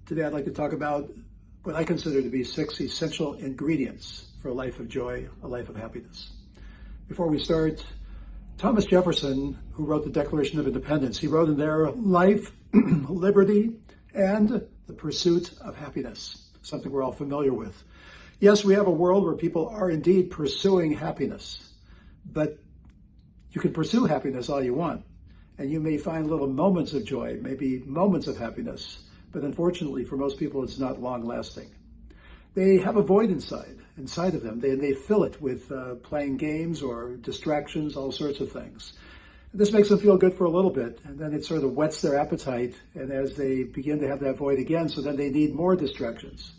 Today I'd like to talk about what I consider to be 6 essential ingredients for a life of joy, a life of happiness. Before we start, Thomas Jefferson, who wrote the Declaration of Independence, he wrote in there, life, liberty, and the pursuit of happiness, something we're all familiar with. Yes, we have a world where people are indeed pursuing happiness, but you can pursue happiness all you want, and you may find little moments of joy, maybe moments of happiness, but unfortunately for most people it's not long lasting. They have a void inside of them. They fill it with playing games or distractions, all sorts of things. This makes them feel good for a little bit, and then it sort of whets their appetite, and as they begin to have that void again, so then they need more distractions.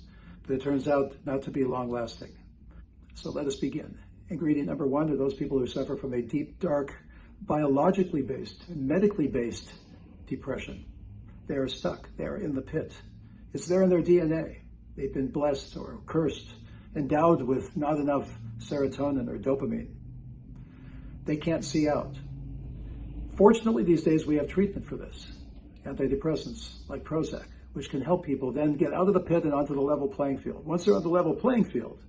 But it turns out not to be long lasting. So let us begin. Ingredient number 1 are those people who suffer from a deep, dark, biologically based, medically based depression. They are stuck. They are in the pit. It's there in their DNA. They've been blessed or cursed, endowed with not enough serotonin or dopamine. They can't see out. Fortunately, these days we have treatment for this. Antidepressants like Prozac, which can help people then get out of the pit and onto the level playing field. Once they're on the level playing field,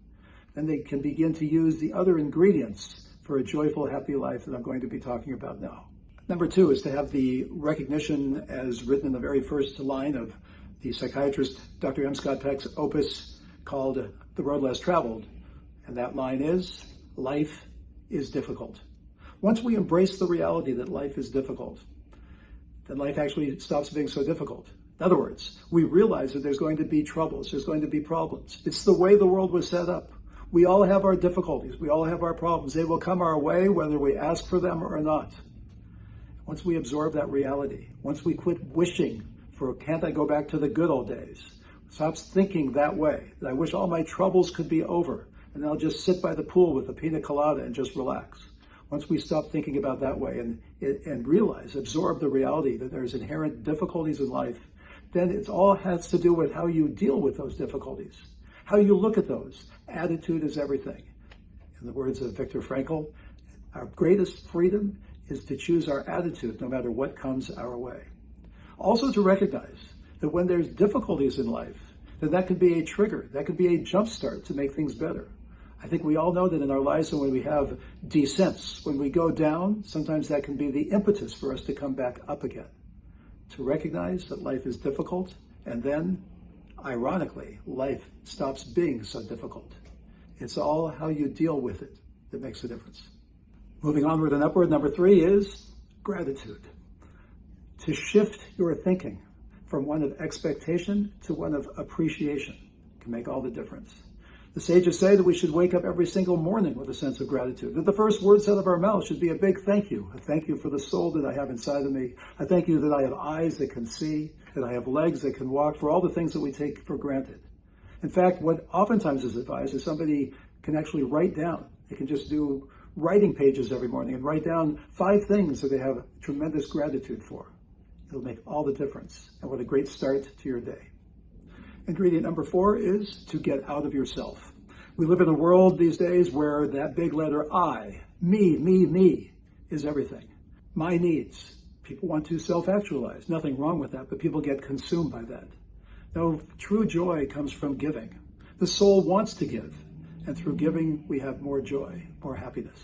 then they can begin to use the other ingredients for a joyful, happy life that I'm going to be talking about now. Number 2 is to have the recognition, as written in the very first line of the psychiatrist Dr. M. Scott Peck's opus called The Road Less Traveled. And that line is, life is difficult. Once we embrace the reality that life is difficult, then life actually stops being so difficult. In other words, we realize that there's going to be troubles, there's going to be problems. It's the way the world was set up. We all have our difficulties, we all have our problems. They will come our way whether we ask for them or not. Once we absorb that reality, once we quit wishing for, can't I go back to the good old days? Stops thinking that way, that I wish all my troubles could be over, and I'll just sit by the pool with a pina colada and just relax. Once we stop thinking about that way and realize, absorb the reality that there's inherent difficulties in life, then it all has to do with how you deal with those difficulties, how you look at those. Attitude is everything. In the words of Viktor Frankl, our greatest freedom is to choose our attitude no matter what comes our way. Also to recognize that when there's difficulties in life, then that could be a trigger, that could be a jump start to make things better. I think we all know that in our lives when we have descents, when we go down, sometimes that can be the impetus for us to come back up again. To recognize that life is difficult, and then, ironically, life stops being so difficult. It's all how you deal with it that makes a difference. Moving onward and upward, number 3 is gratitude. To shift your thinking from one of expectation to one of appreciation can make all the difference. The sages say that we should wake up every single morning with a sense of gratitude, that the first words out of our mouth should be a big thank you. A thank you for the soul that I have inside of me. A thank you that I have eyes that can see, that I have legs that can walk, for all the things that we take for granted. In fact, what oftentimes is advised is somebody can actually write down. They can just do writing pages every morning and write down 5 things that they have tremendous gratitude for. It'll make all the difference. And what a great start to your day. Ingredient number 4 is to get out of yourself. We live in a world these days where that big letter I, me, is everything. My needs. People want to self-actualize. Nothing wrong with that, but people get consumed by that. No, true joy comes from giving. The soul wants to give, and through giving we have more joy, more happiness.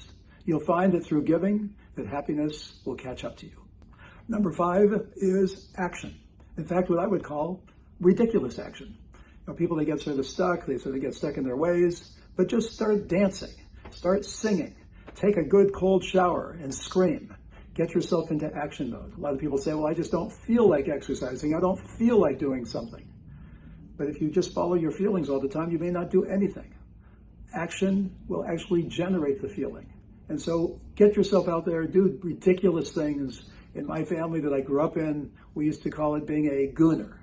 You'll find that through giving, that happiness will catch up to you. Number 5 is action. In fact, what I would call ridiculous action. People that get sort of stuck, they sort of get stuck in their ways, but just start dancing, start singing, take a good cold shower and scream. Get yourself into action mode. A lot of people say, well, I just don't feel like exercising. I don't feel like doing something. But if you just follow your feelings all the time, you may not do anything. Action will actually generate the feeling. And so get yourself out there, do ridiculous things. In my family that I grew up in, we used to call it being a gooner.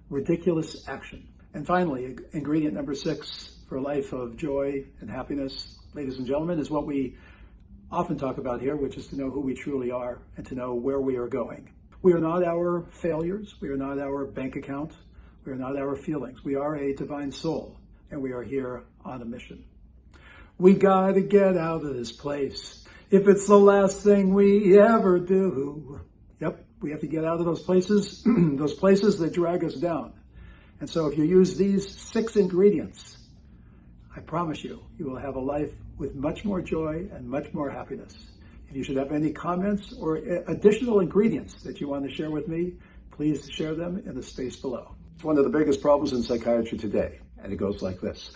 Ridiculous action. And finally, ingredient number 6 for a life of joy and happiness, ladies and gentlemen, is what we often talk about here, which is to know who we truly are and to know where we are going. We are not our failures. We are not our bank account. We are not our feelings. We are a divine soul, and we are here on a mission. We got to get out of this place if it's the last thing we ever do. Yep, we have to get out of those places, those places that drag us down. And so if you use these 6 ingredients, I promise you, you will have a life with much more joy and much more happiness. If you should have any comments or additional ingredients that you want to share with me, please share them in the space below. It's one of the biggest problems in psychiatry today, and it goes like this.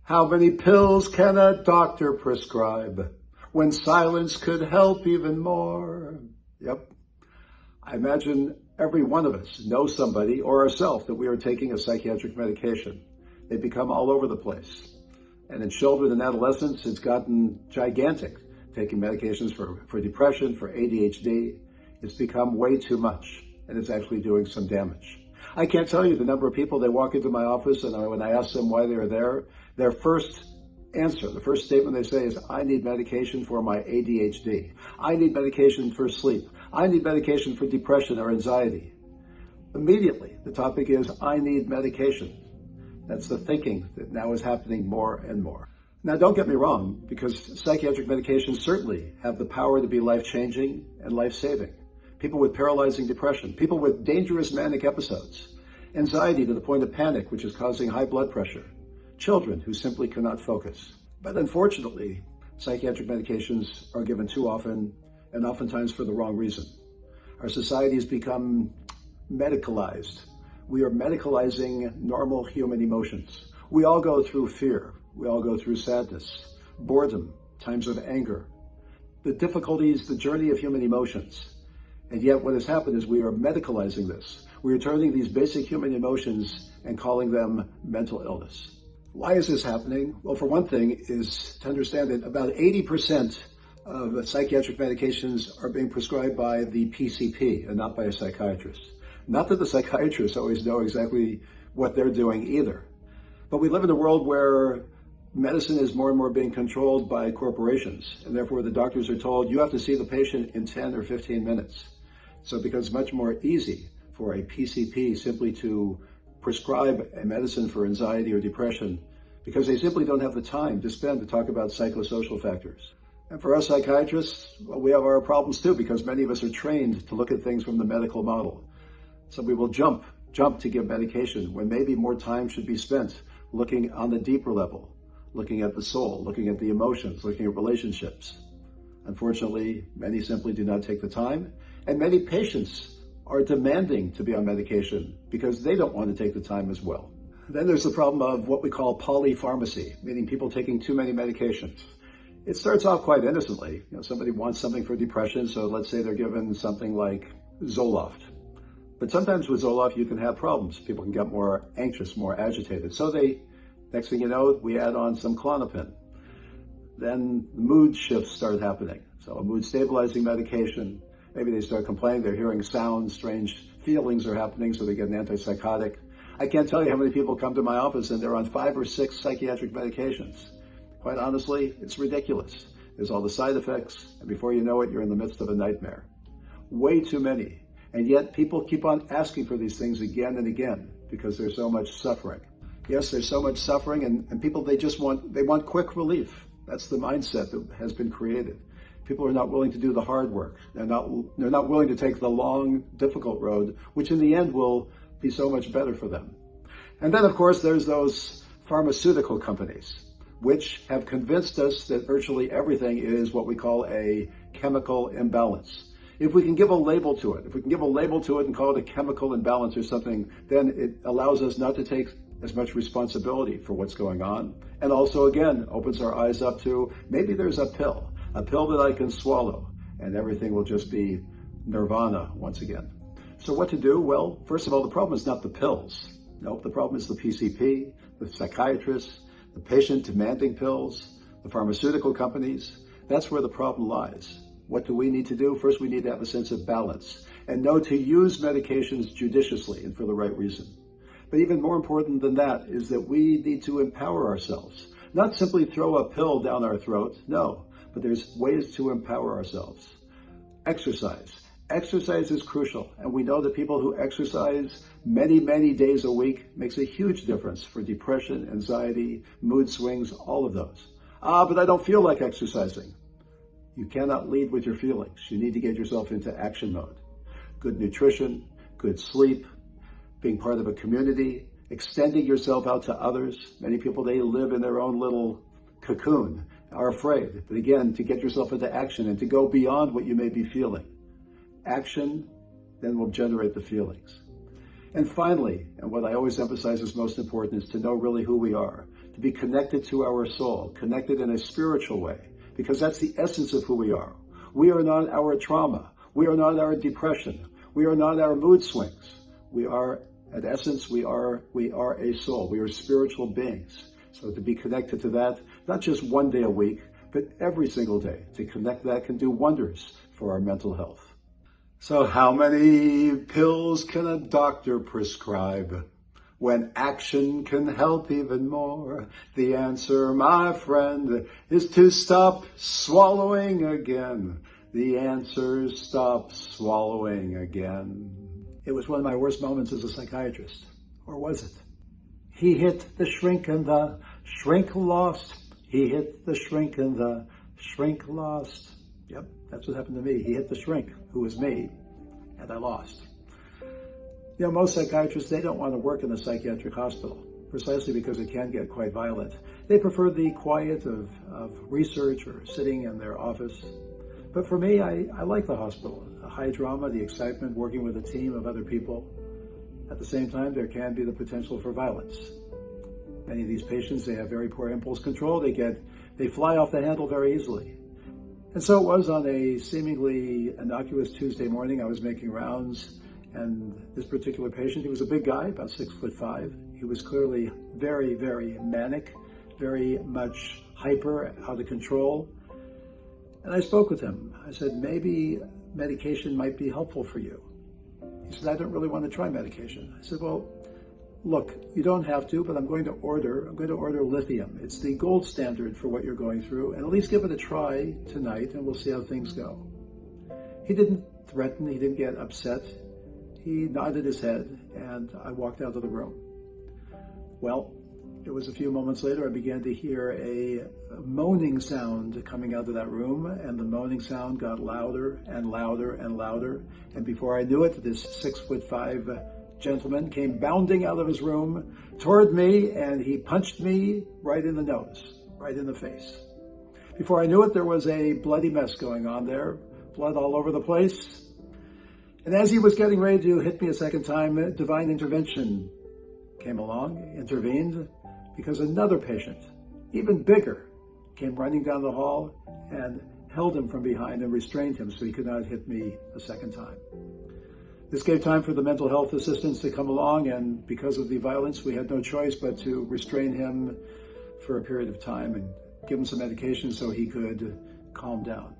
How many pills can a doctor prescribe when silence could help even more? Yep. I imagine every one of us knows somebody or ourselves that we are taking a psychiatric medication. They become all over the place. And in children and adolescents, it's gotten gigantic. Taking medications for depression, for ADHD, it's become way too much, and it's actually doing some damage. I can't tell you the number of people that walk into my office, and when I ask them why they're there, their first answer, the first statement they say is, I need medication for my ADHD. I need medication for sleep. I need medication for depression or anxiety. Immediately, the topic is, I need medication. That's the thinking that now is happening more and more. Now, don't get me wrong, because psychiatric medications certainly have the power to be life-changing and life-saving. People with paralyzing depression, people with dangerous manic episodes, anxiety to the point of panic, which is causing high blood pressure, children who simply cannot focus. But unfortunately, psychiatric medications are given too often, and oftentimes for the wrong reason. Our society has become medicalized. We are medicalizing normal human emotions. We all go through fear. We all go through sadness, boredom, times of anger, the difficulties, the journey of human emotions. And yet what has happened is we are medicalizing this. We are turning these basic human emotions and calling them mental illness. Why is this happening? Well, for one thing is to understand that about 80% of psychiatric medications are being prescribed by the PCP and not by a psychiatrist. Not that the psychiatrists always know exactly what they're doing either. But we live in a world where medicine is more and more being controlled by corporations, and therefore the doctors are told you have to see the patient in 10 or 15 minutes. So it becomes much more easy for a PCP simply to prescribe a medicine for anxiety or depression because they simply don't have the time to spend to talk about psychosocial factors. And for us psychiatrists, well, we have our problems too, because many of us are trained to look at things from the medical model. So we will jump to give medication when maybe more time should be spent looking on the deeper level, looking at the soul, looking at the emotions, looking at relationships. Unfortunately, many simply do not take the time, and many patients are demanding to be on medication because they don't want to take the time as well. Then there's the problem of what we call polypharmacy, meaning people taking too many medications. It starts off quite innocently. Somebody wants something for depression, so let's say they're given something like Zoloft. But sometimes with Zoloft, you can have problems. People can get more anxious, more agitated. So next thing you know, we add on some Klonopin. Then mood shifts start happening. So a mood stabilizing medication, maybe they start complaining, they're hearing sounds, strange feelings are happening, so they get an antipsychotic. I can't tell you how many people come to my office and they're on 5 or 6 psychiatric medications. Quite honestly, it's ridiculous. There's all the side effects, and before you know it, you're in the midst of a nightmare. Way too many. And yet people keep on asking for these things again and again because there's so much suffering. Yes, there's so much suffering, and people, they want quick relief. That's the mindset that has been created. People are not willing to do the hard work. They're not willing to take the long, difficult road, which in the end will be so much better for them. And then, of course, there's those pharmaceutical companies, which have convinced us that virtually everything is what we call a chemical imbalance. If we can give a label to it, and call it a chemical imbalance or something, then it allows us not to take as much responsibility for what's going on. And also, again, opens our eyes up to maybe there's a pill that I can swallow, and everything will just be nirvana once again. So what to do? Well, first of all, the problem is not the pills. No, the problem is the PCP, the psychiatrists, the patient demanding pills, the pharmaceutical companies. That's where the problem lies. What do we need to do? First, we need to have a sense of balance and know to use medications judiciously and for the right reason. But even more important than that is that we need to empower ourselves. Not simply throw a pill down our throat, no, but there's ways to empower ourselves. Exercise. Exercise is crucial, and we know that people who exercise many, many days a week makes a huge difference for depression, anxiety, mood swings, all of those. But I don't feel like exercising. You cannot lead with your feelings. You need to get yourself into action mode. good nutrition, good sleep, being part of a community, extending yourself out to others. Many people, they live in their own little cocoon, are afraid. But again, to get yourself into action and to go beyond what you may be feeling. Action then will generate the feelings. And finally, and what I always emphasize is most important, is to know really who we are, to be connected to our soul, connected in a spiritual way, because that's the essence of who we are. We are not our trauma. We are not our depression. We are not our mood swings. We are, at essence, we are a soul. We are spiritual beings. So to be connected to that, not just one day a week, but every single day, to connect that can do wonders for our mental health. So how many pills can a doctor prescribe when action can help even more? The answer, my friend, is to stop swallowing again. The answer is stop swallowing again. It was one of my worst moments as a psychiatrist. Or was it? He hit the shrink and the shrink lost. He hit the shrink and the shrink lost. Yep, that's what happened to me. He hit the shrink, who was me, and I lost. You know, most psychiatrists, they don't want to work in a psychiatric hospital, precisely because it can get quite violent. They prefer the quiet of research or sitting in their office. But for me, I like the hospital. The high drama, the excitement, working with a team of other people. At the same time, there can be the potential for violence. Many of these patients, they have very poor impulse control. They fly off the handle very easily. And so it was on a seemingly innocuous Tuesday morning. I was making rounds, and this particular patient, he was a big guy, about 6'5". He was clearly very, very manic, very much hyper, out of control. And I spoke with him. I said, maybe medication might be helpful for you. He said, I don't really want to try medication. I said, well, look, you don't have to, but I'm going to order lithium. It's the gold standard for what you're going through, and at least give it a try tonight, and we'll see how things go. He didn't threaten, he didn't get upset. He nodded his head, and I walked out of the room. Well, it was a few moments later, I began to hear a moaning sound coming out of that room, and the moaning sound got louder and louder and louder. And before I knew it, this 6'5" gentleman came bounding out of his room toward me, and he punched me right in the nose, right in the face. Before I knew it, there was a bloody mess going on there, blood all over the place. And as he was getting ready to hit me a second time, divine intervention came along, intervened, because another patient, even bigger, came running down the hall and held him from behind and restrained him so he could not hit me a second time. This gave time for the mental health assistants to come along, and because of the violence, we had no choice but to restrain him for a period of time and give him some medication so he could calm down.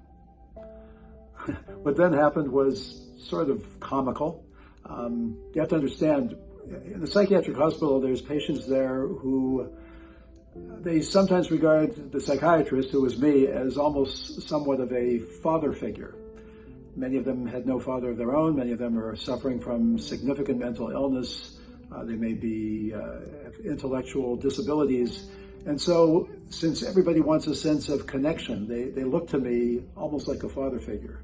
What then happened was sort of comical. You have to understand, in the psychiatric hospital, there's patients there who they sometimes regard the psychiatrist, who was me, as almost somewhat of a father figure. Many of them had no father of their own. Many of them are suffering from significant mental illness. They may be have intellectual disabilities. And so, since everybody wants a sense of connection, they look to me almost like a father figure.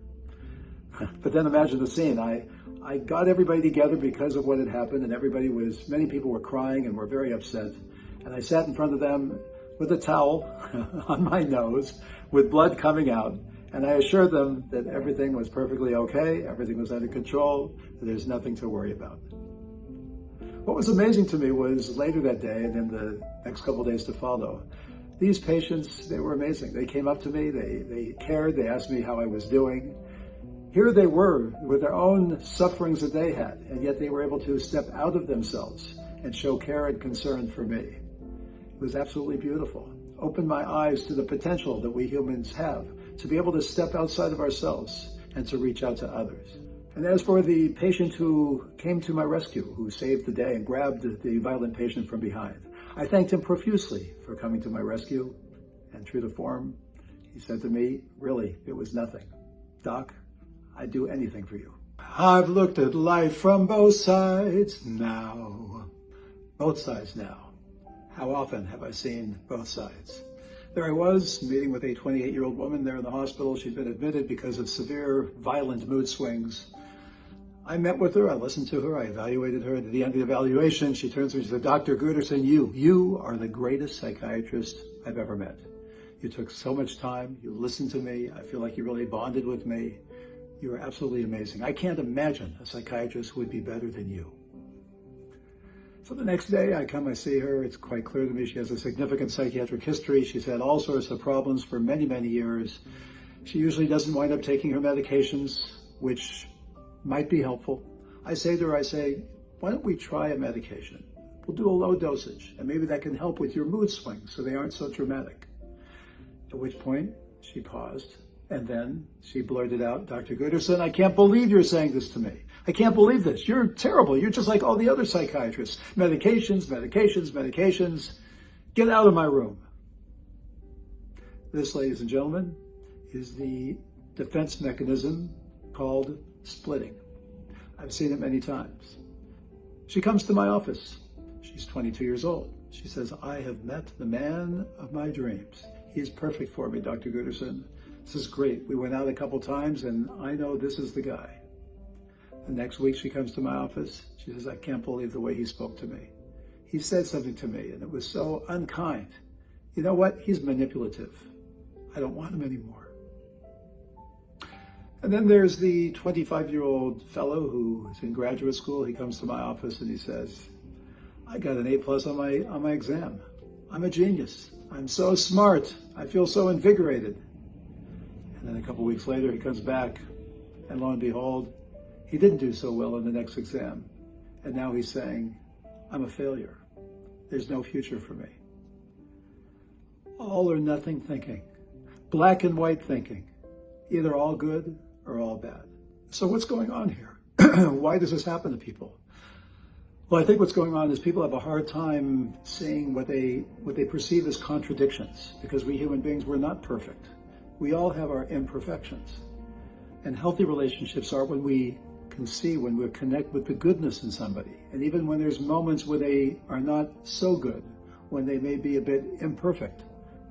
But then imagine the scene. I got everybody together because of what had happened, and many people were crying and were very upset. And I sat in front of them with a towel on my nose, with blood coming out, and I assured them that everything was perfectly okay, everything was under control, that there's nothing to worry about. What was amazing to me was later that day, and in the next couple of days to follow, these patients, they were amazing. They came up to me, they cared, they asked me how I was doing. Here they were with their own sufferings that they had, and yet they were able to step out of themselves and show care and concern for me. It was absolutely beautiful. Opened my eyes to the potential that we humans have to be able to step outside of ourselves and to reach out to others. And as for the patient who came to my rescue, who saved the day and grabbed the violent patient from behind, I thanked him profusely for coming to my rescue. And true to form, he said to me, really, it was nothing. Doc, I'd do anything for you. I've looked at life from both sides now. Both sides now. How often have I seen both sides? There I was, meeting with a 28-year-old woman there in the hospital. She'd been admitted because of severe, violent mood swings. I met with her, I listened to her, I evaluated her, and at the end of the evaluation, she turns to me and said, Dr. Gooderson, you are the greatest psychiatrist I've ever met. You took so much time, you listened to me, I feel like you really bonded with me. You are absolutely amazing. I can't imagine a psychiatrist who would be better than you. So the next day I see her, it's quite clear to me she has a significant psychiatric history. She's had all sorts of problems for many, many years. She usually doesn't wind up taking her medications, which might be helpful. I say to her, why don't we try a medication? We'll do a low dosage, and maybe that can help with your mood swings so they aren't so dramatic. At which point she paused, and then she blurted out, Dr. Gooderson, I can't believe you're saying this to me. I can't believe this. You're terrible. You're just like all the other psychiatrists. Medications, medications, medications. Get out of my room. This, ladies and gentlemen, is the defense mechanism called splitting. I've seen it many times. She comes to my office. She's 22 years old. She says, I have met the man of my dreams. He's perfect for me, Dr. Gooderson. This is great. We went out a couple times and I know this is the guy. The next week she comes to my office. She says, I can't believe the way he spoke to me. He said something to me and it was so unkind. You know what? He's manipulative. I don't want him anymore. And then there's the 25-year-old fellow who is in graduate school. He comes to my office and he says, I got an A+ on my exam. I'm a genius. I'm so smart. I feel so invigorated. And then a couple weeks later, he comes back, and lo and behold, he didn't do so well in the next exam. And now he's saying, I'm a failure. There's no future for me. All or nothing thinking. Black and white thinking. Either all good or all bad. So what's going on here? Why does this happen to people? Well, I think what's going on is people have a hard time seeing what they perceive as contradictions, because we human beings, we're not perfect. We all have our imperfections. And healthy relationships are when we can see, when we connect with the goodness in somebody. And even when there's moments where they are not so good, when they may be a bit imperfect,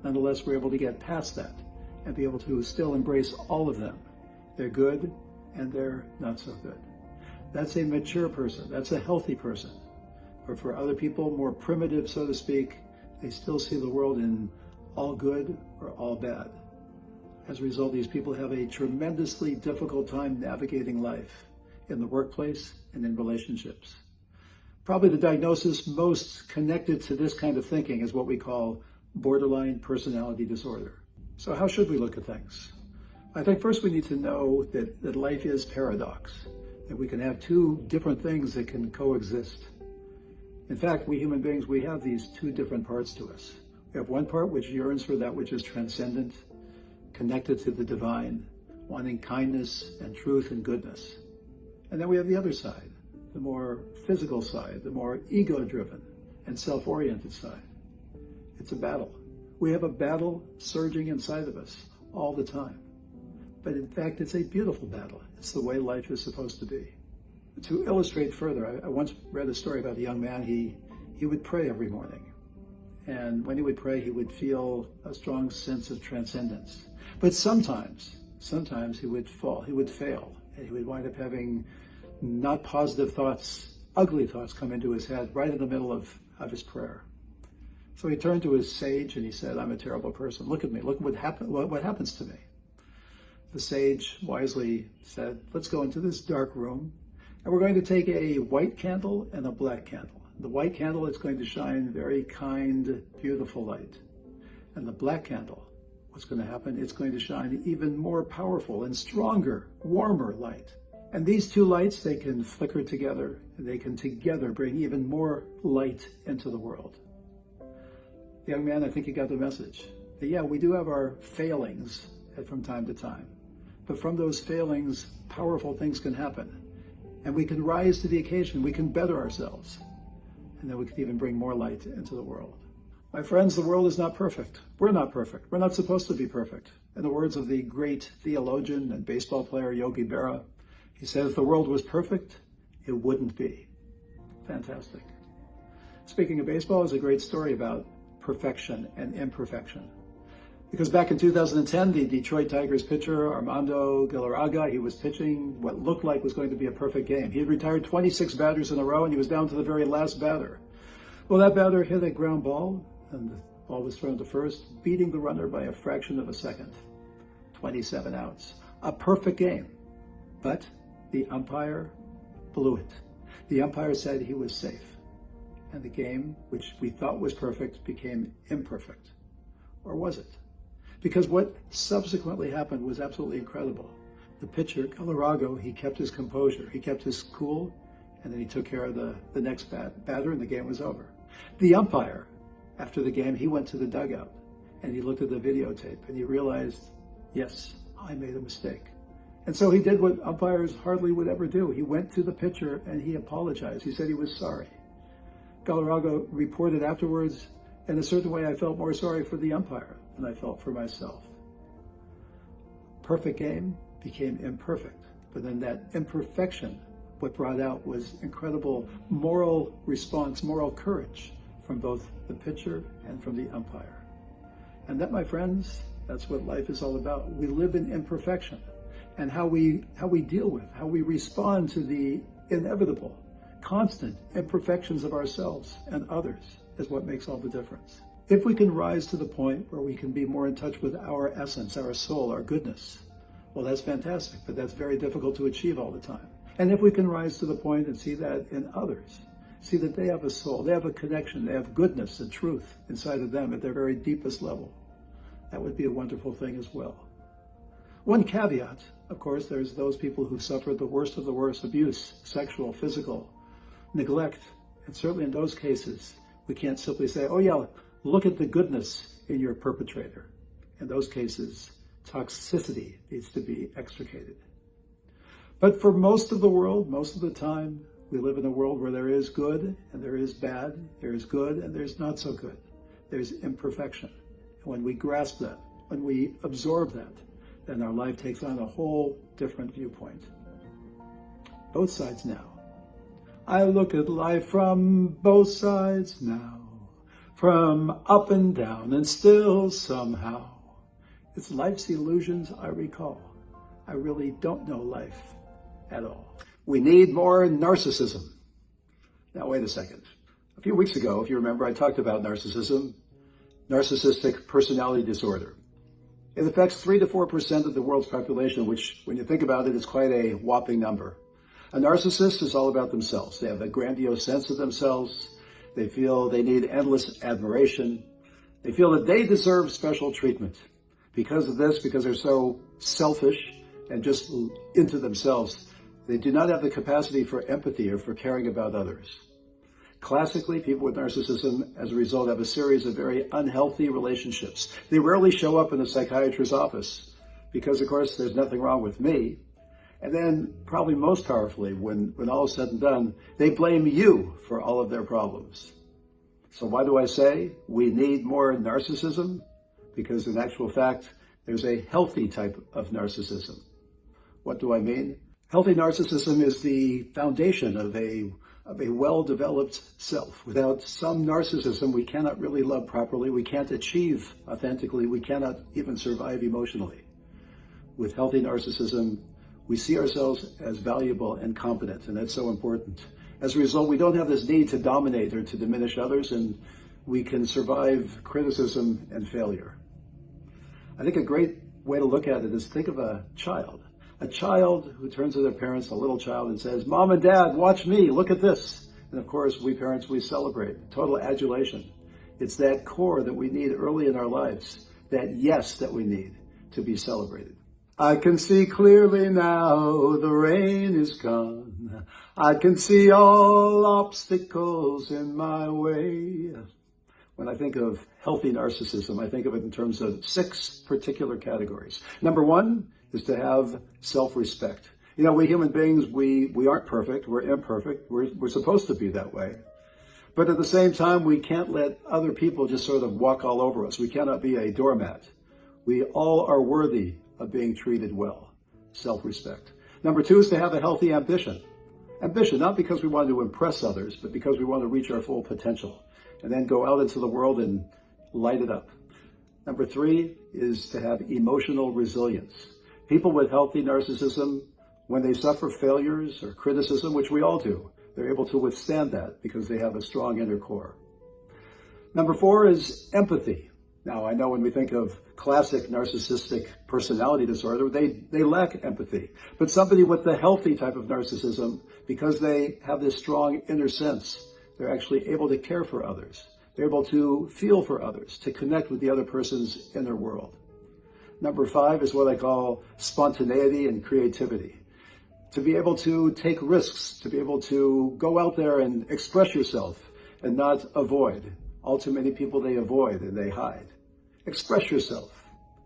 nonetheless, we're able to get past that and be able to still embrace all of them. They're good and they're not so good. That's a mature person. That's a healthy person. But for other people, more primitive, so to speak, they still see the world in all good or all bad. As a result, these people have a tremendously difficult time navigating life in the workplace and in relationships. Probably the diagnosis most connected to this kind of thinking is what we call borderline personality disorder. So how should we look at things? I think first we need to know that life is paradox, that we can have two different things that can coexist. In fact, we human beings, we have these two different parts to us. We have one part which yearns for that which is transcendent, connected to the divine, wanting kindness and truth and goodness. And then we have the other side, the more physical side, the more ego-driven and self-oriented side. It's a battle. We have a battle surging inside of us all the time. But in fact, it's a beautiful battle. It's the way life is supposed to be. To illustrate further, I once read a story about a young man. He would pray every morning. And when he would pray, he would feel a strong sense of transcendence. But sometimes he would fall, he would fail, and he would wind up having not positive thoughts, ugly thoughts come into his head right in the middle of his prayer. So he turned to his sage and he said, I'm a terrible person. Look at me. Look what happens to me. The sage wisely said, let's go into this dark room and we're going to take a white candle and a black candle. The white candle is going to shine very kind, beautiful light. And the black candle, what's going to happen? It's going to shine even more powerful and stronger, warmer light. And these two lights, they can flicker together and they can together bring even more light into the world. The young man, I think he got the message that, yeah, we do have our failings from time to time. But from those failings, powerful things can happen. And we can rise to the occasion. We can better ourselves. And then we can even bring more light into the world. My friends, the world is not perfect. We're not perfect. We're not supposed to be perfect. In the words of the great theologian and baseball player Yogi Berra, he said, if the world was perfect, it wouldn't be. Fantastic. Speaking of baseball, is a great story about perfection and imperfection. Because back in 2010, the Detroit Tigers pitcher, Armando Galarraga, he was pitching what looked like was going to be a perfect game. He had retired 26 batters in a row, and he was down to the very last batter. Well, that batter hit a ground ball, and the ball was thrown to first, beating the runner by a fraction of a second. 27 outs. A perfect game. But the umpire blew it. The umpire said he was safe. And the game, which we thought was perfect, became imperfect. Or was it? Because what subsequently happened was absolutely incredible. The pitcher, Galarraga, he kept his composure. He kept his cool, and then he took care of the next batter, and the game was over. The umpire, after the game, he went to the dugout, and he looked at the videotape, and he realized, yes, I made a mistake. And so he did what umpires hardly would ever do. He went to the pitcher, and he apologized. He said he was sorry. Galarraga reported afterwards, in a certain way, I felt more sorry for the umpire than I felt for myself. Perfect game became imperfect, but then that imperfection, what brought out was incredible moral response, moral courage from both the pitcher and from the umpire. And that, my friends, that's what life is all about. We live in imperfection, and how we deal with, how we respond to the inevitable, constant imperfections of ourselves and others is what makes all the difference. If we can rise to the point where we can be more in touch with our essence, our soul, our goodness, well, that's fantastic, but that's very difficult to achieve all the time. And if we can rise to the point and see that in others, see that they have a soul, they have a connection, they have goodness and truth inside of them at their very deepest level, that would be a wonderful thing as well. One caveat, of course, there's those people who suffered the worst of the worst abuse, sexual, physical, neglect, and certainly in those cases, we can't simply say, oh yeah, look at the goodness in your perpetrator. In those cases, toxicity needs to be extricated. But for most of the world, most of the time, we live in a world where there is good and there is bad, there is good and there's not so good. There's imperfection. And when we grasp that, when we absorb that, then our life takes on a whole different viewpoint. Both sides now. I look at life from both sides now, from up and down, and still somehow, it's life's illusions I recall. I really don't know life at all. We need more narcissism. Now, wait a second. A few weeks ago, if you remember, I talked about narcissism, narcissistic personality disorder. It affects 3 to 4% of the world's population, which, when you think about it, is quite a whopping number. A narcissist is all about themselves. They have a grandiose sense of themselves. They feel they need endless admiration. They feel that they deserve special treatment. Because of this, because they're so selfish and just into themselves, they do not have the capacity for empathy or for caring about others. Classically, people with narcissism, as a result, have a series of very unhealthy relationships. They rarely show up in a psychiatrist's office because, of course, there's nothing wrong with me. And then, probably most powerfully, when all is said and done, they blame you for all of their problems. So why do I say we need more narcissism? Because in actual fact, there's a healthy type of narcissism. What do I mean? Healthy narcissism is the foundation of a well-developed self. Without some narcissism, we cannot really love properly. We can't achieve authentically. We cannot even survive emotionally. With healthy narcissism, we see ourselves as valuable and competent, and that's so important. As a result, we don't have this need to dominate or to diminish others, and we can survive criticism and failure. I think a great way to look at it is think of a child who turns to their parents, a little child, and says, Mom and Dad, watch me, look at this. And of course, we parents, we celebrate, total adulation. It's that core that we need early in our lives, that yes that we need to be celebrated. I can see clearly now, the rain is gone. I can see all obstacles in my way. When I think of healthy narcissism, I think of it in terms of 6 particular categories. Number 1 is to have self-respect. You know, we human beings, we aren't perfect, we're imperfect, we're supposed to be that way. But at the same time, we can't let other people just sort of walk all over us. We cannot be a doormat. We all are worthy of being treated well. Self-respect. Number 2 is to have a healthy ambition. Ambition, not because we want to impress others, but because we want to reach our full potential and then go out into the world and light it up. Number 3 is to have emotional resilience. People with healthy narcissism, when they suffer failures or criticism, which we all do, they're able to withstand that because they have a strong inner core. Number 4 is empathy. Now, I know when we think of classic narcissistic personality disorder, they lack empathy. But somebody with the healthy type of narcissism, because they have this strong inner sense, they're actually able to care for others. They're able to feel for others, to connect with the other person's inner world. Number 5 is what I call spontaneity and creativity. To be able to take risks, to be able to go out there and express yourself and not avoid. All too many people, they avoid and they hide. Express yourself,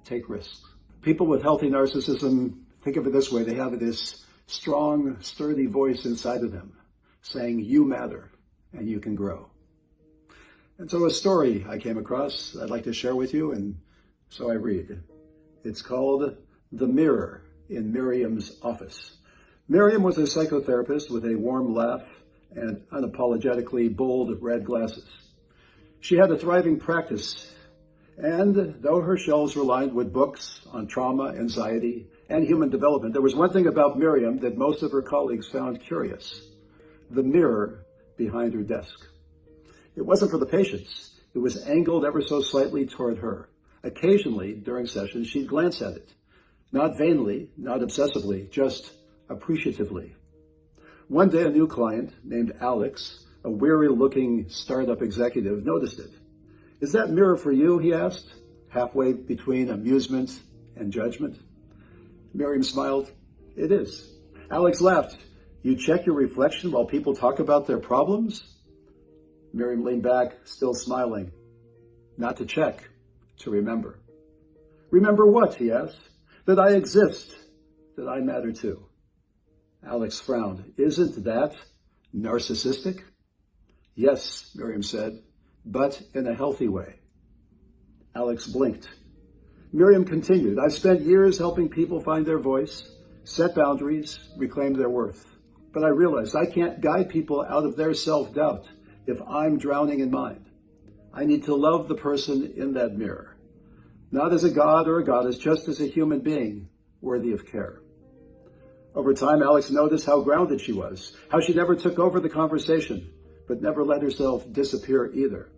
take risks. People with healthy narcissism, think of it this way, they have this strong, sturdy voice inside of them saying, you matter and you can grow. And so a story I came across I'd like to share with you, and so I read. It's called The Mirror in Miriam's Office. Miriam was a psychotherapist with a warm laugh and unapologetically bold red glasses. She had a thriving practice, and though her shelves were lined with books on trauma, anxiety, and human development, there was one thing about Miriam that most of her colleagues found curious: the mirror behind her desk. It wasn't for the patients. It was angled ever so slightly toward her. Occasionally, during sessions, she'd glance at it. Not vainly, not obsessively, just appreciatively. One day, a new client named Alex, a weary-looking startup executive, noticed it. Is that mirror for you? He asked, halfway between amusement and judgment. Miriam smiled. It is. Alex laughed. You check your reflection while people talk about their problems? Miriam leaned back, still smiling. Not to check, to remember. Remember what? He asked. That I exist, that I matter too. Alex frowned. Isn't that narcissistic? Yes, Miriam said, but in a healthy way. Alex blinked. Miriam continued. I've spent years helping people find their voice, set boundaries, reclaim their worth. But I realized I can't guide people out of their self-doubt if I'm drowning in mine. I need to love the person in that mirror, not as a god or a goddess, just as a human being worthy of care. Over time, Alex noticed how grounded she was, how she never took over the conversation, but never let herself disappear either.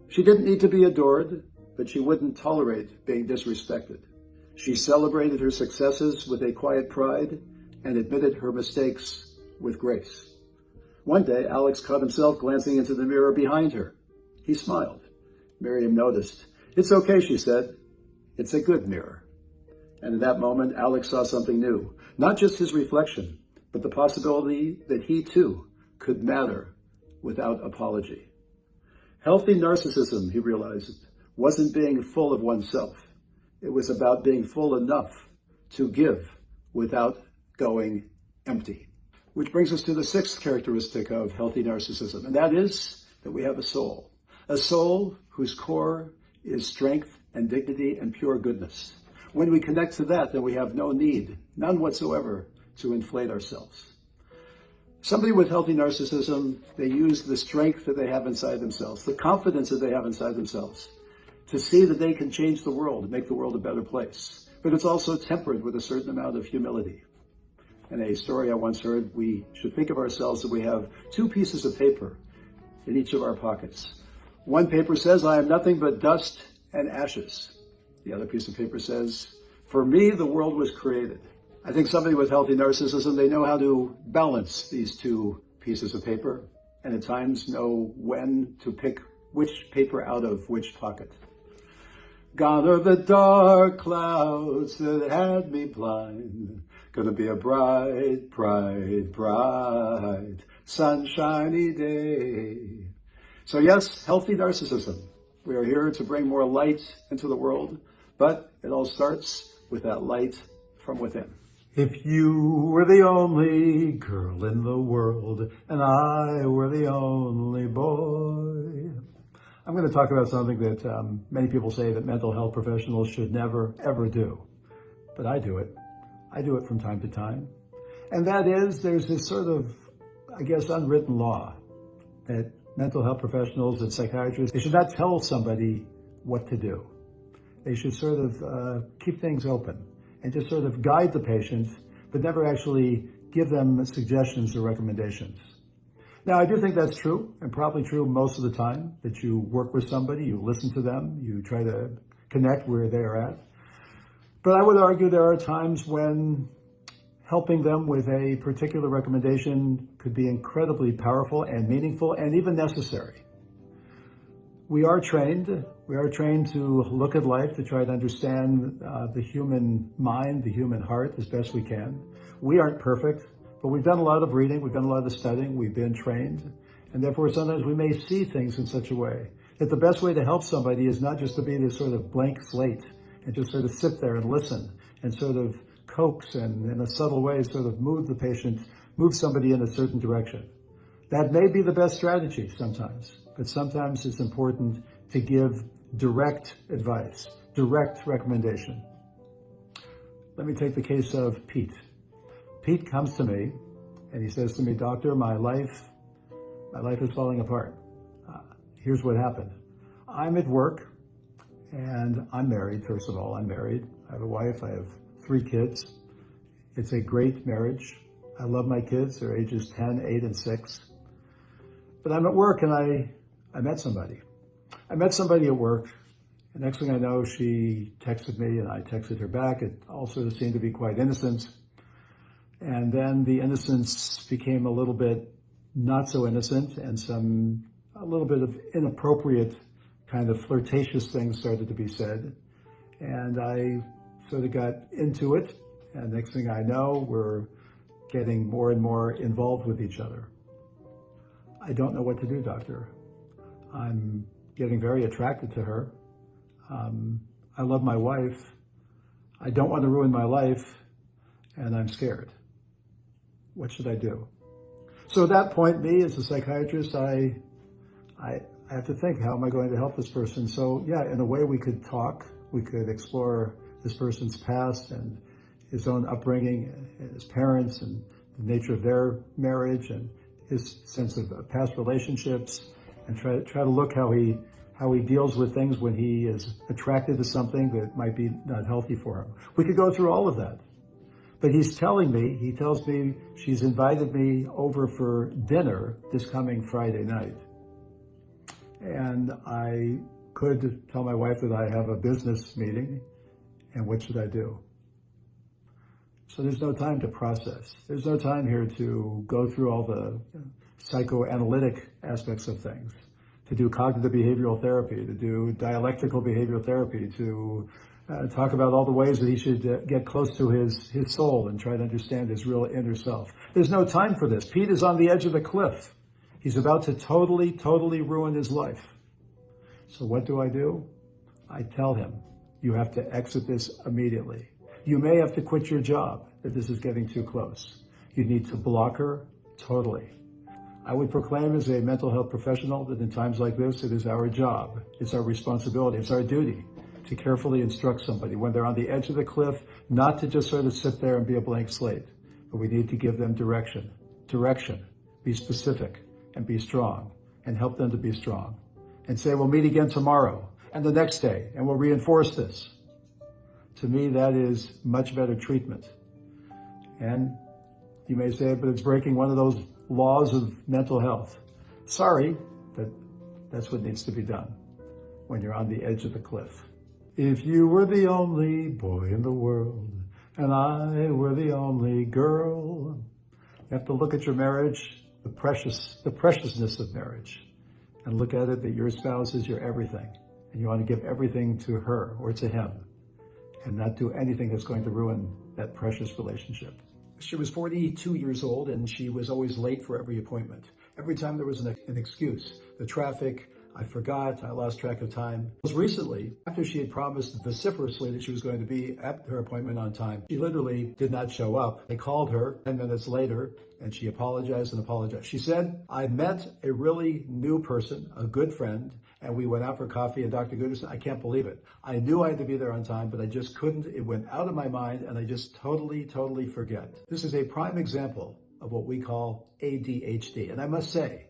She didn't need to be adored, but she wouldn't tolerate being disrespected. She celebrated her successes with a quiet pride and admitted her mistakes with grace. One day, Alex caught himself glancing into the mirror behind her. He smiled. Miriam noticed. It's okay, she said. It's a good mirror. And in that moment, Alex saw something new. Not just his reflection, but the possibility that he too could matter without apology. Healthy narcissism, he realized, wasn't being full of oneself. It was about being full enough to give without going empty. Which brings us to the 6th characteristic of healthy narcissism, and that is that we have a soul whose core is strength and dignity and pure goodness. When we connect to that, then we have no need, none whatsoever, to inflate ourselves. Somebody with healthy narcissism, they use the strength that they have inside themselves, the confidence that they have inside themselves, to see that they can change the world, make the world a better place. But it's also tempered with a certain amount of humility. In a story I once heard, we should think of ourselves that we have 2 pieces of paper in each of our pockets. One paper says, I am nothing but dust and ashes. The other piece of paper says, for me, the world was created. I think somebody with healthy narcissism, they know how to balance these 2 pieces of paper, and at times know when to pick which paper out of which pocket. Gone are the dark clouds that had me blind. Gonna be a bright, bright, bright, sunshiny day. So yes, healthy narcissism. We are here to bring more light into the world, but it all starts with that light from within. If you were the only girl in the world and I were the only boy. I'm going to talk about something that many people say that mental health professionals should never, ever do. But I do it. I do it from time to time. And that is, there's this sort of, I guess, unwritten law that mental health professionals and psychiatrists, they should not tell somebody what to do. They should sort of keep things open and just sort of guide the patient, but never actually give them suggestions or recommendations. Now, I do think that's true, and probably true most of the time, that you work with somebody, you listen to them, you try to connect where they are at. But I would argue there are times when helping them with a particular recommendation could be incredibly powerful and meaningful and even necessary. We are trained to look at life, to try to understand the human mind, the human heart as best we can. We aren't perfect, but we've done a lot of reading, we've done a lot of studying, we've been trained, and therefore sometimes we may see things in such a way that the best way to help somebody is not just to be this sort of blank slate and just sort of sit there and listen and sort of coax and in a subtle way sort of move the patient, move somebody in a certain direction. That may be the best strategy sometimes, but sometimes it's important to give direct advice, direct recommendation. Let me take the case of Pete. Pete comes to me and he says to me, "Doctor, my life is falling apart. Here's what happened. I'm at work and I'm married. First of all, I'm married. I have a wife. I have 3 kids. It's a great marriage. I love my kids. They're ages 10, 8, and 6. But I'm at work and I met somebody. I met somebody at work. The next thing I know, she texted me and I texted her back. It all sort of seemed to be quite innocent. And then the innocence became a little bit not so innocent, and a little bit of inappropriate kind of flirtatious things started to be said. And I sort of got into it. And next thing I know, we're getting more and more involved with each other. I don't know what to do, doctor. I'm getting very attracted to her. I love my wife. I don't want to ruin my life, and I'm scared. What should I do? So at that point, me as a psychiatrist, I have to think, how am I going to help this person? So yeah, in a way we could talk. We could explore this person's past and his own upbringing, and his parents, and the nature of their marriage, and his sense of past relationships, and try to look how he deals with things when he is attracted to something that might be not healthy for him. We could go through all of that. But he tells me she's invited me over for dinner this coming Friday night. And I could tell my wife that I have a business meeting, and what should I do? So there's no time to process. There's no time here to go through all the psychoanalytic aspects of things, to do cognitive behavioral therapy, to do dialectical behavioral therapy, to talk about all the ways that he should get close to his soul and try to understand his real inner self. There's no time for this. Pete is on the edge of the cliff. He's about to totally ruin his life. So what do? I tell him, you have to exit this immediately. You may have to quit your job if this is getting too close. You need to block her totally. I would proclaim as a mental health professional that in times like this, it is our job, it's our responsibility, it's our duty to carefully instruct somebody when they're on the edge of the cliff, not to just sort of sit there and be a blank slate, but we need to give them direction, be specific and be strong, and help them to be strong, and say, we'll meet again tomorrow and the next day, and we'll reinforce this. To me, that is much better treatment. And you may say, but it's breaking one of those laws of mental health. Sorry, but that's what needs to be done when you're on the edge of the cliff. If you were the only boy in the world, and I were the only girl, you have to look at your marriage, the preciousness of marriage, and look at it that your spouse is your everything, and you want to give everything to her or to him, and not do anything that's going to ruin that precious relationship. She was 42 years old, and she was always late for every appointment. Every time there was an excuse, the traffic, I forgot, I lost track of time. Most recently, after she had promised vociferously that she was going to be at her appointment on time, she literally did not show up. They called her 10 minutes later, and she apologized and apologized. She said, I met a really new person, a good friend, and we went out for coffee, and Dr. Gundersen, I can't believe it. I knew I had to be there on time, but I just couldn't. It went out of my mind, and I just totally forget. This is a prime example of what we call ADHD. And I must say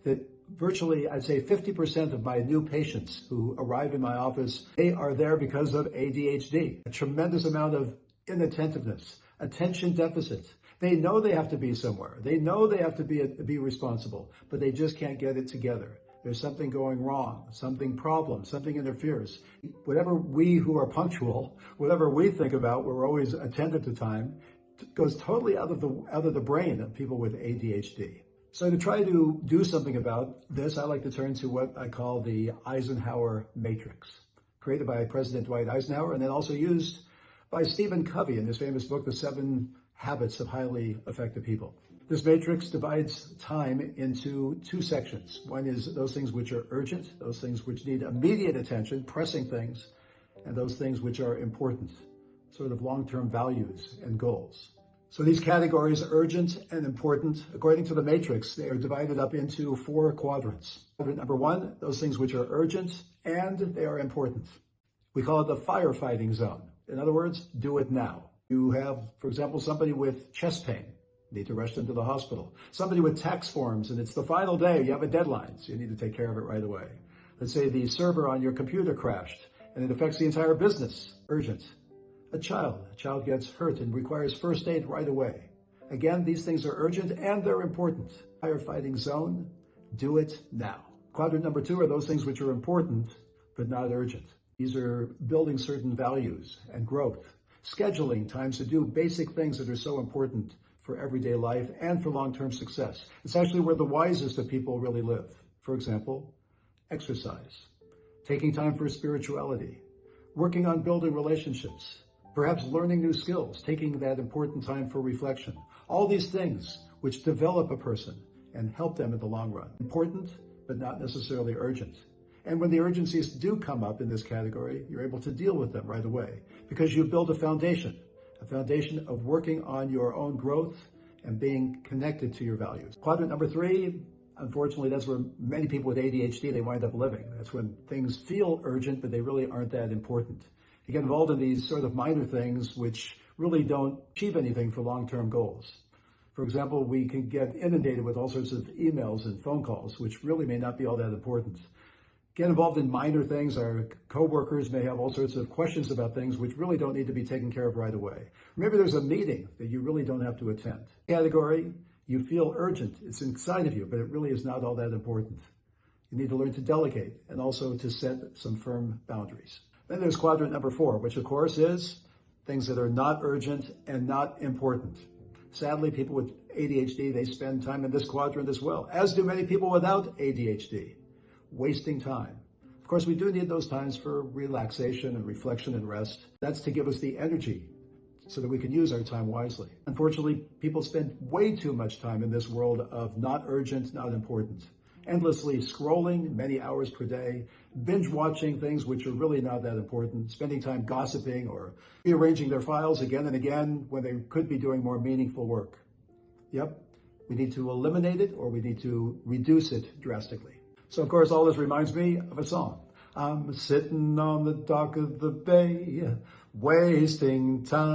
that Virtually, I'd say 50% of my new patients who arrive in my office, they are there because of ADHD. A tremendous amount of inattentiveness, attention deficit. They know they have to be somewhere. They know they have to be responsible, but they just can't get it together. There's something going wrong, something interferes. Whatever we who are punctual, whatever we think about, we're always attentive to time, goes totally out of the brain of people with ADHD. So to try to do something about this, I like to turn to what I call the Eisenhower Matrix, created by President Dwight Eisenhower and then also used by Stephen Covey in his famous book, The 7 Habits of Highly Effective People. This matrix divides time into 2 sections. One is those things which are urgent, those things which need immediate attention, pressing things, and those things which are important, sort of long-term values and goals. So these categories, urgent and important, according to the matrix, they are divided up into 4 quadrants. Quadrant number 1, those things which are urgent and they are important. We call it the firefighting zone. In other words, do it now. You have, for example, somebody with chest pain, need to rush them to the hospital. Somebody with tax forms and it's the final day, you have a deadline, so you need to take care of it right away. Let's say the server on your computer crashed and it affects the entire business, urgent. A child gets hurt and requires first aid right away. Again, these things are urgent and they're important. Firefighting zone, do it now. Quadrant number 2 are those things which are important, but not urgent. These are building certain values and growth, scheduling times to do basic things that are so important for everyday life and for long-term success. It's actually where the wisest of people really live. For example, exercise, taking time for spirituality, working on building relationships, perhaps learning new skills, taking that important time for reflection. All these things which develop a person and help them in the long run. Important, but not necessarily urgent. And when the urgencies do come up in this category, you're able to deal with them right away because you build a foundation of working on your own growth and being connected to your values. Quadrant number 3, unfortunately, that's where many people with ADHD, they wind up living. That's when things feel urgent, but they really aren't that important. You get involved in these sort of minor things which really don't achieve anything for long-term goals. For example, we can get inundated with all sorts of emails and phone calls, which really may not be all that important. Get involved in minor things. Our coworkers may have all sorts of questions about things which really don't need to be taken care of right away. Maybe there's a meeting that you really don't have to attend. Category, you feel urgent. It's inside of you, but it really is not all that important. You need to learn to delegate and also to set some firm boundaries. Then there's quadrant number 4, which of course is things that are not urgent and not important. Sadly, people with ADHD, they spend time in this quadrant as well, as do many people without ADHD, wasting time. Of course, we do need those times for relaxation and reflection and rest. That's to give us the energy so that we can use our time wisely. Unfortunately, people spend way too much time in this world of not urgent, not important. Endlessly scrolling many hours per day, binge watching things which are really not that important, spending time gossiping or rearranging their files again and again when they could be doing more meaningful work. Yep, we need to eliminate it or we need to reduce it drastically. So of course, all this reminds me of a song. I'm sitting on the dock of the bay, wasting time.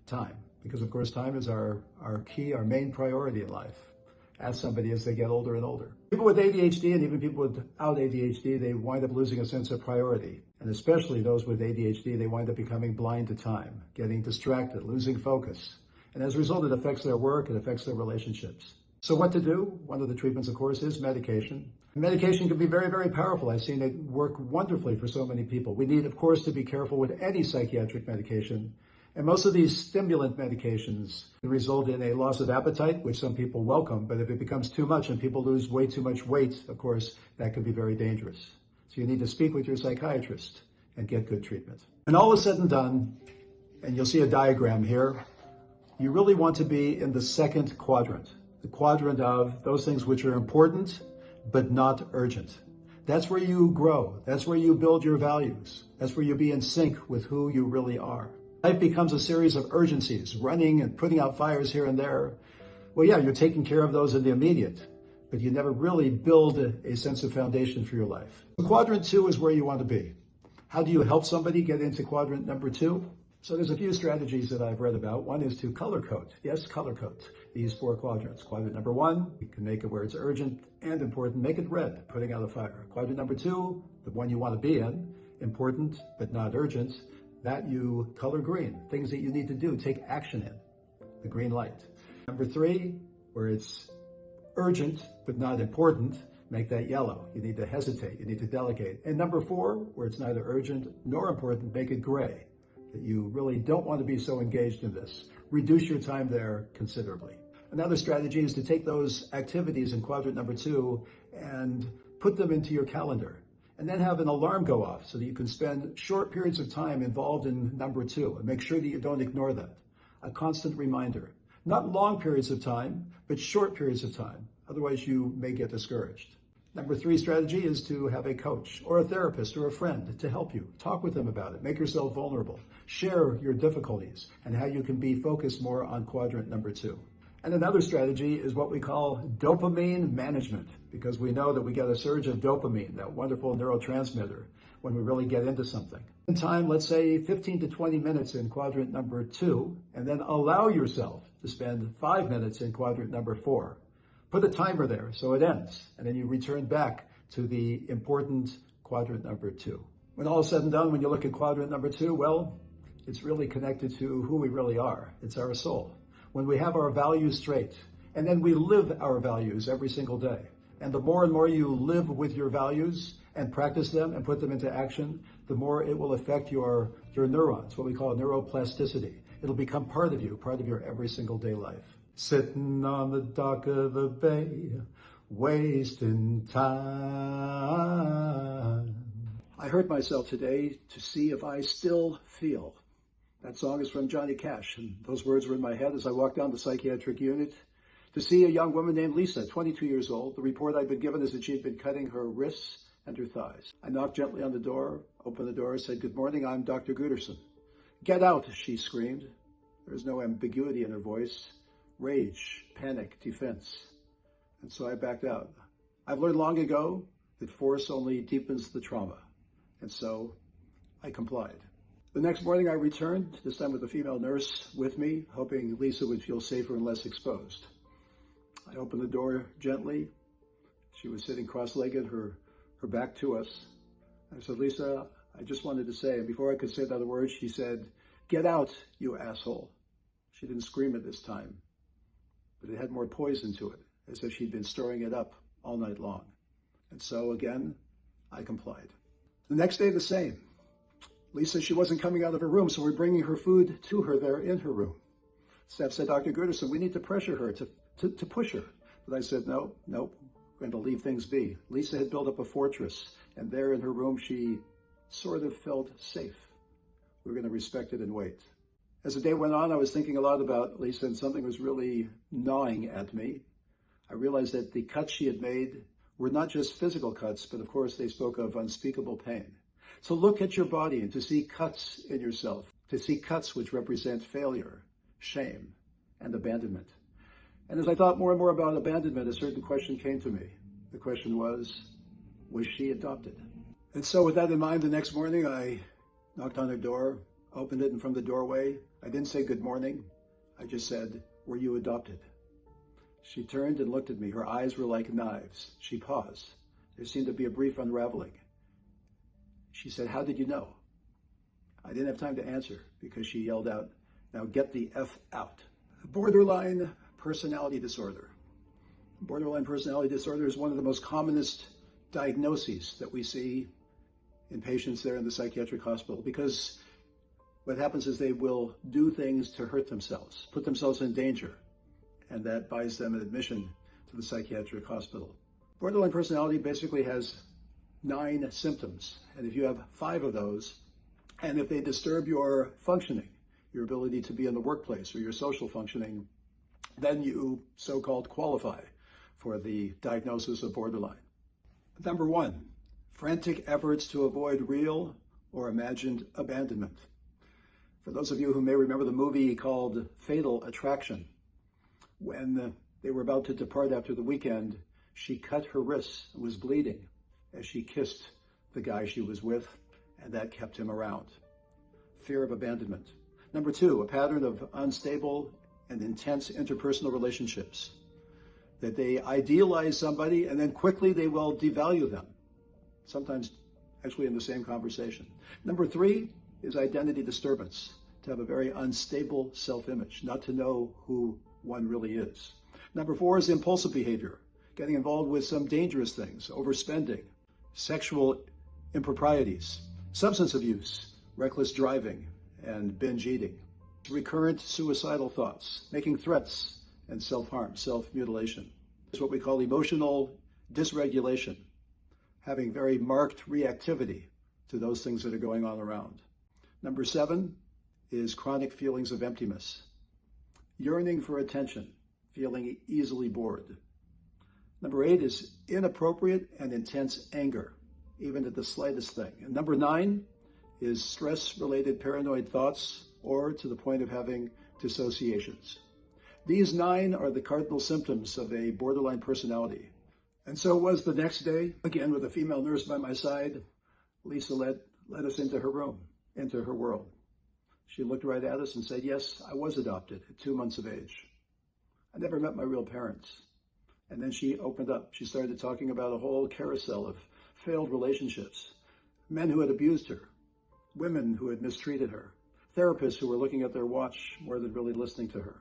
Time, because of course time is our key, our main priority in life. Ask somebody as they get older and older. People with ADHD and even people without ADHD, they wind up losing a sense of priority. And especially those with ADHD, they wind up becoming blind to time, getting distracted, losing focus. And as a result, it affects their work, it affects their relationships. So what to do? One of the treatments, of course, is medication. Medication can be very, very powerful. I've seen it work wonderfully for so many people. We need, of course, to be careful with any psychiatric medication. And most of these stimulant medications can result in a loss of appetite, which some people welcome. But if it becomes too much and people lose way too much weight, of course, that can be very dangerous. So you need to speak with your psychiatrist and get good treatment. And all is said and done, and you'll see a diagram here, you really want to be in the second quadrant, the quadrant of those things which are important but not urgent. That's where you grow. That's where you build your values. That's where you be in sync with who you really are. Life becomes a series of urgencies, running and putting out fires here and there. Well, yeah, you're taking care of those in the immediate, but you never really build a sense of foundation for your life. Quadrant 2 is where you want to be. How do you help somebody get into quadrant number 2? So there's a few strategies that I've read about. One is to color code. Yes, color code these 4 quadrants. Quadrant number 1, you can make it where it's urgent and important. Make it red, putting out a fire. Quadrant number 2, the one you want to be in, important but not urgent, that you color green. Things that you need to do, take action in, the green light. Number 3, where it's urgent but not important, make that yellow. You need to hesitate, you need to delegate. And number 4, where it's neither urgent nor important, make it gray, that you really don't want to be so engaged in this. Reduce your time there considerably. Another strategy is to take those activities in quadrant number 2 and put them into your calendar, and then have an alarm go off so that you can spend short periods of time involved in number 2 and make sure that you don't ignore that. A constant reminder. Not long periods of time, but short periods of time. Otherwise, you may get discouraged. Number 3 strategy is to have a coach or a therapist or a friend to help you. Talk with them about it. Make yourself vulnerable. Share your difficulties and how you can be focused more on quadrant number 2. And another strategy is what we call dopamine management, because we know that we get a surge of dopamine, that wonderful neurotransmitter, when we really get into something. In time, let's say 15 to 20 minutes in quadrant number 2, and then allow yourself to spend 5 minutes in quadrant number 4. Put a timer there so it ends, and then you return back to the important quadrant number 2. When all is said and done, when you look at quadrant number 2, well, it's really connected to who we really are. It's our soul. When we have our values straight, and then we live our values every single day. And the more and more you live with your values and practice them and put them into action, the more it will affect your neurons, what we call neuroplasticity. It'll become part of you, part of your every single day life. Sitting on the dock of the bay, wasting time. I hurt myself today to see if I still feel. That song is from Johnny Cash, and those words were in my head as I walked down the psychiatric unit to see a young woman named Lisa, 22 years old. The report I'd been given is that she'd been cutting her wrists and her thighs. I knocked gently on the door, opened the door, said, "Good morning, I'm Dr. Guterson." "Get out," she screamed. There was no ambiguity in her voice. Rage, panic, defense. And so I backed out. I've learned long ago that force only deepens the trauma. And so I complied. The next morning I returned, this time with a female nurse with me, hoping Lisa would feel safer and less exposed. I opened the door gently. She was sitting cross-legged, her back to us. I said, "Lisa, I just wanted to say," and before I could say another word, she said, "Get out, you asshole." She didn't scream it this time, but it had more poison to it, as if she'd been stirring it up all night long. And so again, I complied. The next day, the same. Lisa, she wasn't coming out of her room, so we're bringing her food to her there in her room. Staff said, "Dr. Guterson, we need to pressure her, to push her." But I said, no, we're going to leave things be. Lisa had built up a fortress, and there in her room, she sort of felt safe. We were going to respect it and wait. As the day went on, I was thinking a lot about Lisa, and something was really gnawing at me. I realized that the cuts she had made were not just physical cuts, but of course they spoke of unspeakable pain. So look at your body and to see cuts in yourself, to see cuts which represent failure, shame, and abandonment. And as I thought more and more about abandonment, a certain question came to me. The question was she adopted? And so with that in mind, the next morning I knocked on her door, opened it, and from the doorway, I didn't say good morning. I just said, "Were you adopted?" She turned and looked at me. Her eyes were like knives. She paused. There seemed to be a brief unraveling. She said, "How did you know?" I didn't have time to answer because she yelled out, "Now get the F out." Borderline personality disorder. Borderline personality disorder is one of the most commonest diagnoses that we see in patients there in the psychiatric hospital, because what happens is they will do things to hurt themselves, put themselves in danger, and that buys them an admission to the psychiatric hospital. Borderline personality basically has 9 symptoms, and if you have 5 of those, and if they disturb your functioning, your ability to be in the workplace or your social functioning, then you so-called qualify for the diagnosis of borderline. Number 1, frantic efforts to avoid real or imagined abandonment. For those of you who may remember the movie called Fatal Attraction, when they were about to depart after the weekend, she cut her wrists and was bleeding as she kissed the guy she was with, and that kept him around. Fear of abandonment. Number two, a pattern of unstable and intense interpersonal relationships, that they idealize somebody and then quickly they will devalue them, sometimes actually in the same conversation. Number three is identity disturbance, to have a very unstable self-image, not to know who one really is. Number four is impulsive behavior, getting involved with some dangerous things, overspending, sexual improprieties, substance abuse, reckless driving, and binge eating. Recurrent suicidal thoughts, making threats, and self-harm, self-mutilation. It's what we call emotional dysregulation, having very marked reactivity to those things that are going on around. Number seven is chronic feelings of emptiness, yearning for attention, feeling easily bored. Number eight is inappropriate and intense anger, even at the slightest thing. And number nine is stress-related paranoid thoughts, or to the point of having dissociations. These nine are the cardinal symptoms of a borderline personality. And so it was the next day, again with a female nurse by my side. Lisa led us into her room, into her world. She looked right at us and said, yes, I was adopted at 2 months of age. I never met my real parents. And then she opened up. She started talking about a whole carousel of failed relationships, men who had abused her, women who had mistreated her, therapists who were looking at their watch more than really listening to her.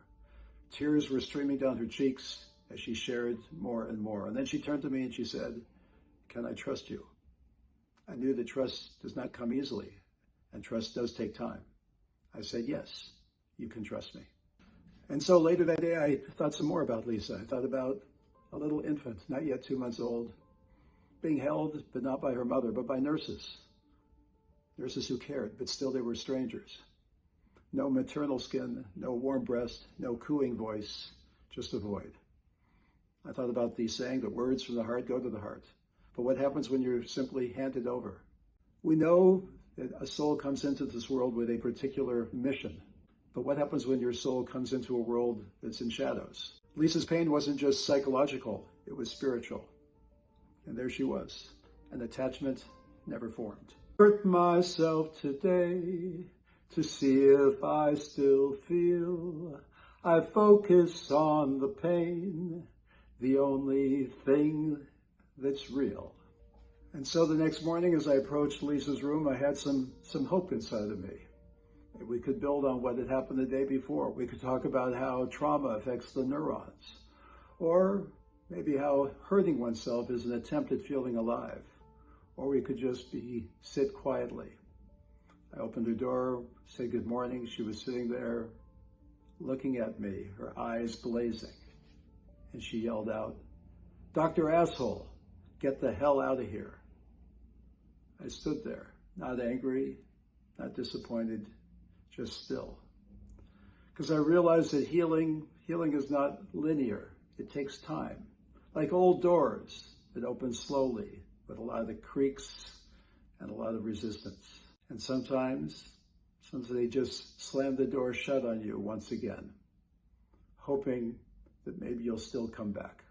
Tears were streaming down her cheeks as she shared more and more. And then she turned to me and she said, can I trust you? I knew that trust does not come easily, and trust does take time. I said, yes, you can trust me. And so later that day, I thought some more about Lisa. I thought about a little infant, not yet 2 months old, being held, but not by her mother, but by nurses. Nurses who cared, but still they were strangers. No maternal skin, no warm breast, no cooing voice, just a void. I thought about the saying that words from the heart go to the heart. But what happens when you're simply handed over? We know that a soul comes into this world with a particular mission. But what happens when your soul comes into a world that's in shadows? Lisa's pain wasn't just psychological, it was spiritual. And there she was, an attachment never formed. Hurt myself today to see if I still feel. I focus on the pain, the only thing that's real. And so the next morning, as I approached Lisa's room, I had some hope inside of me. We could build on what had happened the day before. We could talk about how trauma affects the neurons, or maybe how hurting oneself is an attempt at feeling alive, or we could just sit quietly. I opened her door, said good morning. She was sitting there looking at me, her eyes blazing, and she yelled out, "Dr. Asshole, get the hell out of here." I stood there, not angry, not disappointed, just still. Because I realized that healing is not linear. It takes time. Like old doors that open slowly with a lot of creaks and a lot of resistance. And sometimes they just slam the door shut on you once again, hoping that maybe you'll still come back.